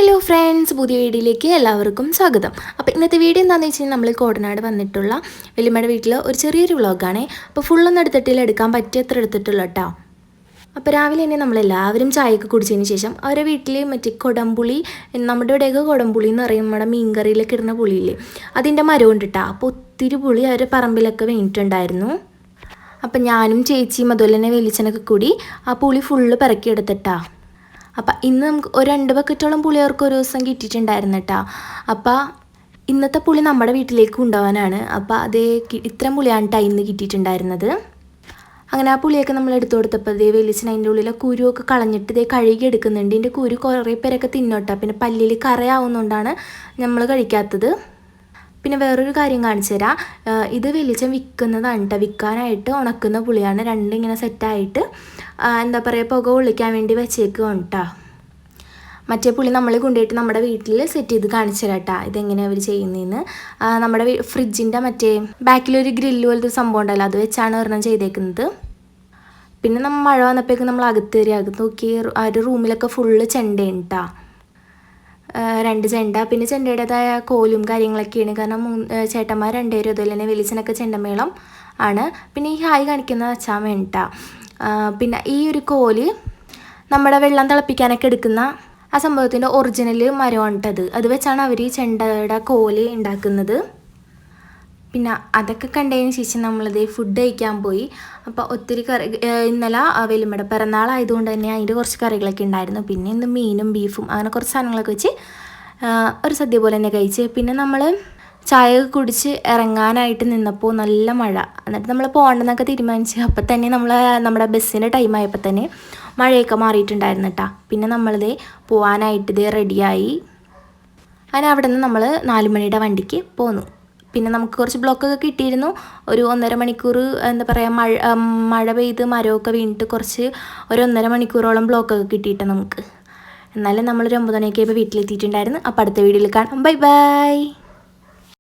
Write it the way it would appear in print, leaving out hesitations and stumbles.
Hello friends, പുതിയ വീഡിയോയിലേക്ക് എല്ലാവർക്കും സ്വാഗതം. അപ്പോൾ ഇന്നത്തെ വീഡിയോ എന്താണെന്ന് വെച്ച് കഴിഞ്ഞാൽ നമ്മൾ കോടനാട് വന്നിട്ടുള്ള വലിയമ്മയുടെ വീട്ടിൽ ഒരു ചെറിയൊരു വ്ളോഗാണ്. അപ്പോൾ ഫുള്ളൊന്നും എടുത്തിട്ടില്ല, എടുക്കാൻ പറ്റിയത്ര എടുത്തിട്ടുള്ളൂ കേട്ടോ. അപ്പോൾ രാവിലെ തന്നെ നമ്മളെല്ലാവരും ചായയൊക്കെ കുടിച്ചതിന് ശേഷം അവരുടെ വീട്ടിൽ മറ്റേ കൊടംപുളി, നമ്മുടെ ഇവിടെയൊക്കെ കൊടംപുളി എന്ന് പറയും, നമ്മുടെ മീൻകറിയിലൊക്കെ ഇടുന്ന പുളിയില്ലേ, അതിൻ്റെ മരം കൊണ്ടിട്ടാ. അപ്പോൾ ഒത്തിരി പുളി അവരുടെ പറമ്പിലൊക്കെ വീണിട്ടുണ്ടായിരുന്നു. അപ്പം ഞാനും ചേച്ചിയും അതുപോലെ തന്നെ വെളിച്ചനൊക്കെ കൂടി ആ പുളി ഫുള്ള് പിറക്കിയെടുത്തിട്ടാ. അപ്പം ഇന്ന് നമുക്ക് ഒരു 2 ബക്കറ്റോളം പുളി അവർക്ക് ഒരു ദിവസം കിട്ടിയിട്ടുണ്ടായിരുന്നു കേട്ടോ. അപ്പം ഇന്നത്തെ പുളി നമ്മുടെ വീട്ടിലേക്ക് കൊണ്ടുപോകാനാണ്. അപ്പോൾ അതേ ഇത്രയും പുളിയാണ് കേട്ടോ ഇന്ന് കിട്ടിയിട്ടുണ്ടായിരുന്നത്. അങ്ങനെ ആ പുളിയൊക്കെ നമ്മൾ എടുത്തു കൊടുത്തപ്പോൾ അതേ വെളിച്ചെണ്ണ അതിൻ്റെ ഉള്ളിലെ കുരുവൊക്കെ കളഞ്ഞിട്ട് ഇതേ കഴുകി എടുക്കുന്നുണ്ട്. ഇതിൻ്റെ കുരു കുറേ പേരൊക്കെ തിന്നോട്ടോ. പിന്നെ പല്ലിൽ കറയാവുന്നതുകൊണ്ടാണ് നമ്മൾ കഴിക്കാത്തത്. പിന്നെ വേറൊരു കാര്യം കാണിച്ചു തരാം. ഇത് വെളിച്ചം വിൽക്കുന്നതാണ് കേട്ടോ, വിൽക്കാനായിട്ട് ഉണക്കുന്ന പുളിയാണ്. രണ്ടും ഇങ്ങനെ സെറ്റായിട്ട് എന്താ പറയുക, പുക ഒളിക്കാൻ വേണ്ടി വെച്ചേക്കും കേട്ടോ. മറ്റേ പുളി നമ്മൾ കൊണ്ടുപോയിട്ട് നമ്മുടെ വീട്ടിൽ സെറ്റ് ചെയ്ത് കാണിച്ചു തരാം കേട്ടോ, ഇതെങ്ങനെയാണ് അവർ ചെയ്യുന്നതെന്ന്. നമ്മുടെ ഫ്രിഡ്ജിൻ്റെ മറ്റേ ബാക്കിലൊരു ഗ്രില്ല് പോലത്തെ സംഭവം ഉണ്ടല്ലോ, അത് വെച്ചാണ് ഒരെണ്ണം ചെയ്തേക്കുന്നത്. പിന്നെ നമ്മൾ മഴ വന്നപ്പോഴേക്കും നമ്മൾ അകത്ത് കയറി. അകത്ത് നോക്കി ആ ഒരു റൂമിലൊക്കെ ഫുള്ള് ചെണ്ടയാണ് കേട്ടോ. 2 ചെണ്ട, പിന്നെ ചെണ്ടയുടേതായ കോലും കാര്യങ്ങളൊക്കെയാണ്. കാരണം ചേട്ടന്മാർ 2 പേരും അതുപോലെ തന്നെ വെളിച്ചനൊക്കെ ചെണ്ടമേളം ആണ്. പിന്നെ ഈ ഹായ് കാണിക്കുന്ന അച്ചാമ്മ കേട്ടോ. പിന്നെ ഈ ഒരു കോല് നമ്മുടെ വെള്ളം തിളപ്പിക്കാനൊക്കെ എടുക്കുന്ന ആ സംഭവത്തിൻ്റെ ഒറിജിനൽ മരമാണ് കേട്ടത്. അത് വെച്ചാണ് അവർ ചെണ്ടയുടെ കോല് ഉണ്ടാക്കുന്നത്. പിന്നെ അതൊക്കെ കണ്ടതിന് ശേഷം നമ്മളിത് ഫുഡ് കഴിക്കാൻ പോയി. അപ്പോൾ ഒത്തിരി കറി, ഇന്നലെ വലിയമ്മയുടെ പിറന്നാളായതുകൊണ്ട് തന്നെ അതിൻ്റെ കുറച്ച് കറികളൊക്കെ ഉണ്ടായിരുന്നു. പിന്നെ ഇന്ന് മീനും ബീഫും അങ്ങനെ കുറച്ച് സാധനങ്ങളൊക്കെ വെച്ച് ഒരു സദ്യ പോലെ തന്നെ കഴിച്ച്. പിന്നെ നമ്മൾ ചായ കുടിച്ച് ഇറങ്ങാനായിട്ട് നിന്നപ്പോൾ നല്ല മഴ. എന്നിട്ട് നമ്മൾ പോകണമെന്നൊക്കെ തീരുമാനിച്ച് അപ്പോൾ തന്നെ നമ്മുടെ ബസ്സിൻ്റെ ടൈം ആയപ്പോൾ തന്നെ മഴയൊക്കെ മാറിയിട്ടുണ്ടായിരുന്നു കേട്ടോ. പിന്നെ നമ്മളിത് പോകാനായിട്ട് ഇത് റെഡിയായി. അങ്ങനെ അവിടെ നിന്ന് നമ്മൾ 4 മണിയുടെ വണ്ടിക്ക് പോന്നു. പിന്നെ നമുക്ക് കുറച്ച് ബ്ലോക്കൊക്കെ കിട്ടിയിരുന്നു. ഒരു 1.5 മണിക്കൂർ എന്താ പറയുക, മഴ പെയ്ത് മരമൊക്കെ വീണിട്ട് ഒരു 1.5 മണിക്കൂറോളം ബ്ലോക്കൊക്കെ കിട്ടിയിട്ട് നമുക്ക്. എന്നാലും നമ്മളൊരു 9 മണിയൊക്കെ ആയപ്പോൾ വീട്ടിലെത്തിയിട്ടുണ്ടായിരുന്നു. അപ്പോൾ അടുത്ത വീഡിയോയിൽ കാണാം. Bye bye.